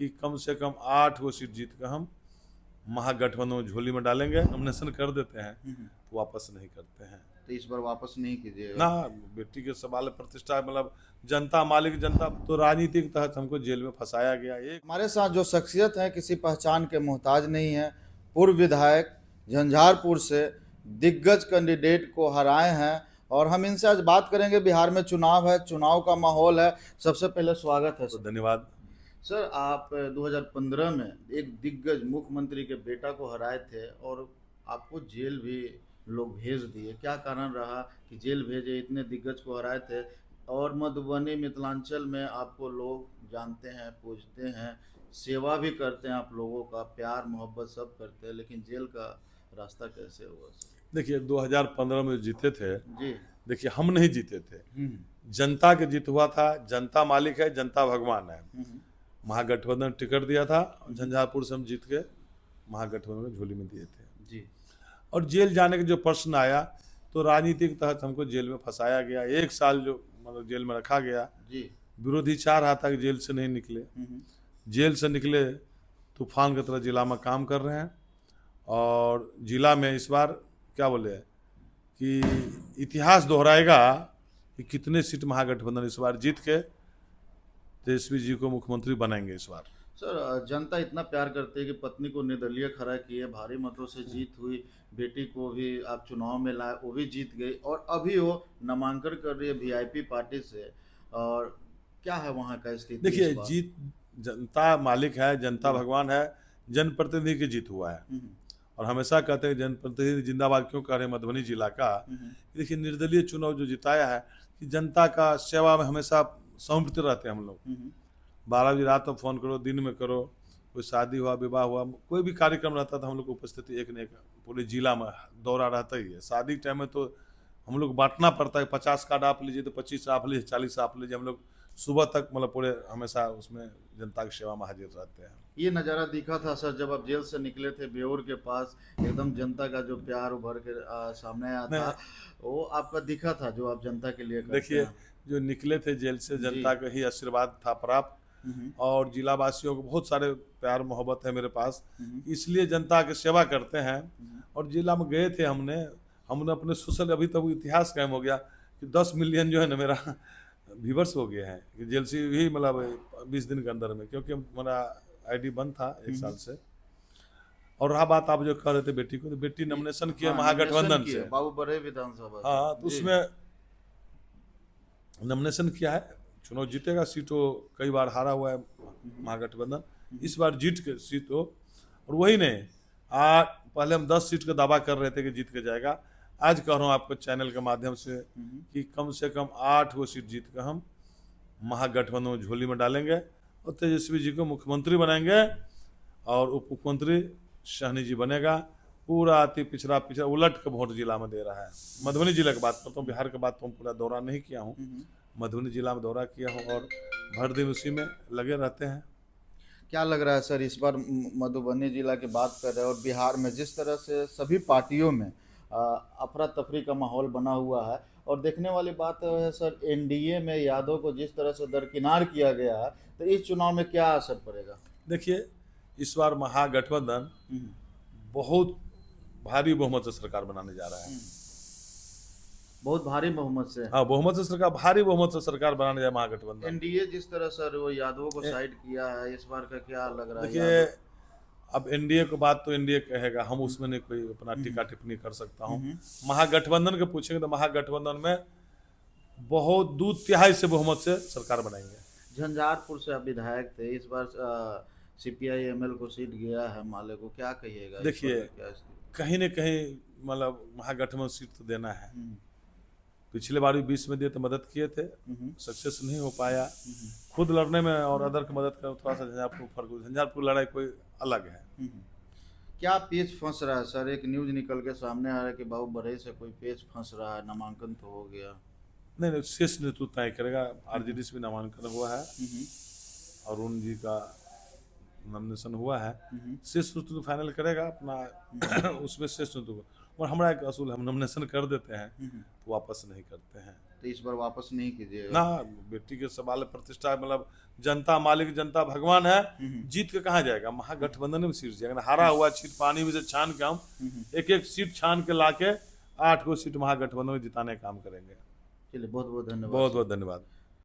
कि कम से कम 8 गो सीट जीत कर हम महागठबंधन में झोली में डालेंगे। नॉमिनेशन कर देते हैं तो वापस नहीं करते हैं। तो इस बार वापस नहीं कीजिएगा ना, बेटी के सवाल प्रतिष्ठा, मतलब जनता मालिक जनता, तो राजनीति के तहत हमको जेल में फंसाया गया। एक हमारे साथ जो शख्सियत है किसी पहचान के मोहताज नहीं है, पूर्व विधायक झंझारपुर से दिग्गज कैंडिडेट को हराए हैं और हम इनसे आज बात करेंगे। बिहार में चुनाव है, चुनाव का माहौल है। सबसे पहले स्वागत है तो सर। धन्यवाद। सर, आप 2015 में एक दिग्गज मुख्यमंत्री के बेटा को हराए थे और आपको जेल भी लोग भेज दिए। क्या कारण रहा कि जेल भेजे? इतने दिग्गज को हराए थे और मधुबनी मिथिलांचल में आपको लोग जानते हैं, पूजते हैं, सेवा भी करते हैं, आप लोगों का प्यार मोहब्बत सब करते हैं, लेकिन जेल का रास्ता कैसे हुआ सर? देखिए 2015 में जीते थे, जी। देखिए हम नहीं जीते थे, जनता के जीत हुआ था। जनता मालिक है, जनता भगवान है। महागठबंधन टिकट दिया था, झंझारपुर से हम जीत के महागठबंधन में झोली में दिए थे जी। और जेल जाने का जो प्रश्न आया तो राजनीति के तहत हमको जेल में फंसाया गया। 1 साल जो मतलब जेल में रखा गया। जी। विरोधी चाह रहा था कि जेल से नहीं निकले। जेल से निकले तूफान की तरह जिला में काम कर रहे हैं और जिला में इस बार क्या बोले कि इतिहास दोहराएगा कि कितने सीट महागठबंधन इस बार जीत के तेजस्वी जी को मुख्यमंत्री बनाएंगे इस बार। सर, जनता इतना प्यार करती है कि पत्नी को निर्दलीय खड़ा किए, भारी मतों से जीत हुई, बेटी को भी आप चुनाव में लाए, वो भी जीत गई और अभी वो नामांकन कर रही है वीआईपी पार्टी से। और क्या है वहाँ का स्थिति इस देखिए बार? जीत जनता मालिक है, जनता भगवान है, जनप्रतिनिधि की जीत हुआ है। और हमेशा कहते हैं जनप्रतिनिधि जिंदाबाद क्यों कह रहे हैं मधुबनी जिला का। देखिए निर्दलीय चुनाव जो जिताया है कि जनता का सेवा में हमेशा समर्पित रहते हैं हम लोग। 12 बजे रात में फ़ोन करो, दिन में करो, कोई शादी हुआ, विवाह हुआ, कोई भी कार्यक्रम रहता था हम लोग को उपस्थिति एक न एक पूरे जिला में दौरा रहता ही है। शादी के टाइम में तो हम लोग बांटना पड़ता है, 50 कार्ड आप लीजिए तो 25 आप लीजिए, 40 आप लीजिए। हम लोग सुबह तक मतलब पूरे हमेशा उसमें जनता की सेवा में हाजिर रहते हैं। ये नज़ारा दिखा था सर जब आप जेल से निकले थे बेऊर के पास, एकदम जनता का जो प्यार उभर के सामने आया था, वो आपका दिखा था जो आप जनता के लिए करते देखिए हैं। जो निकले थे जेल से जनता का ही आशीर्वाद था प्राप्त और जिला वासियों को बहुत सारे प्यार मोहब्बत है मेरे पास, इसलिए जनता की सेवा करते हैं। और जिला में गए थे हमने अपने सोशल, अभी तक इतिहास कायम हो गया कि 10 मिलियन जो है ना मेरा व्यूवर्स हो गए हैं कि जेल से भी, मतलब 20 दिन के अंदर में, क्योंकि मेरा आईडी बंद था 1 साल से। और रहा बात आप जो कह रहे थे बेटी को, तो बेटी नॉमिनेशन किया महागठबंधन से, बाबू बड़े विधानसभा हाँ, तो उसमें नॉमिनेशन किया है, चुनाव जीतेगा। सीट वो कई बार हारा हुआ है महागठबंधन, इस बार जीत के सीट हो। और वही नहीं, पहले हम 10 सीट का दावा कर रहे थे कि जीत के जाएगा। आज कह रहा हूँ आपको चैनल के माध्यम से कम 8 गो सीट जीत कर हम महागठबंधन में झोली में डालेंगे और तेजस्वी जी को मुख्यमंत्री बनाएंगे और उप मुख्यमंत्री शाहनी जी बनेगा। पूरा अति पिछड़ा उलट के वोट जिला में दे रहा है। मधुबनी जिला की बात करता हूँ, बिहार की बात तो हम पूरा दौरा नहीं किया हूँ, मधुबनी जिला में दौरा किया हूँ और भर दिन उसी में लगे रहते हैं। क्या लग रहा है सर इस बार मधुबनी जिला की बात कर रहे हैं और बिहार में जिस तरह से सभी पार्टियों में अफरा तफरी का माहौल बना हुआ है और देखने वाली बात है सर, एनडीए में यादव को जिस तरह से दरकिनार किया गया है, तो इस चुनाव में क्या असर पड़ेगा? देखिए इस बार महागठबंधन बहुत भारी बहुमत से सरकार बनाने जा रहा है। बहुत भारी बहुमत से? हाँ, बहुमत से सरकार, भारी बहुमत से सरकार बनाने जाए महागठबंधन। एनडीए जिस तरह सर वो यादवों को साइड किया है, इस बार का क्या लग रहा है? देखिए अब एनडीए को बात तो एनडीए कहेगा, हम उसमें नहीं कोई अपना टीका टिप्पणी कर सकता हूँ। महागठबंधन के पूछेंगे तो महागठबंधन में बहुत 2/3 से बहुमत से सरकार बनाएंगे। झंझारपुर से आप विधायक थे, इस बार सीपीआई एमएल को सीट गया है माले को, क्या कहिएगा? देखिए कहीं न कहीं मतलब महागठबंधन सीट तो देना है। पिछले बार भी 20 में दिए तो मदद किए थे, सक्सेस नहीं हो पाया। खुद लड़ने में और अदर की मदद कर थोड़ा सा झंझारपुर फर्क, झंझारपुर लड़ाई कोई अलग है। क्या पेच फंस रहा है सर? एक न्यूज निकल के सामने आ रहा है कि बाबू बड़े से कोई पेच फंस रहा है, नामांकन तो हो गया। नहीं, शीर्ष नेतृत्व तय करेगा। आरजेडी से भी नामांकन हुआ है, अरुण जी का नॉमिनेशन हुआ है, शीर्ष नेतृत्व फाइनल करेगा अपना उसमें शीर्ष नेतृत्व और हमारा एक असूल हम नॉमिनेशन कर देते हैं तो वापस नहीं करते हैं तो इस बार वापस नहीं कीजिएगा? ना। बेटी के सवाल प्रतिष्ठा, मतलब जनता मालिक, जनता भगवान है, जीत के कहाँ जाएगा, महागठबंधन में सीट जाएगा ना। हारा हुआ सीट पानी में से छान के हम एक एक सीट छान के लाके 8 को सीट महागठबंधन में जिताने का काम करेंगे। चलिए, बहुत बहुत धन्यवाद। बहुत बहुत धन्यवाद।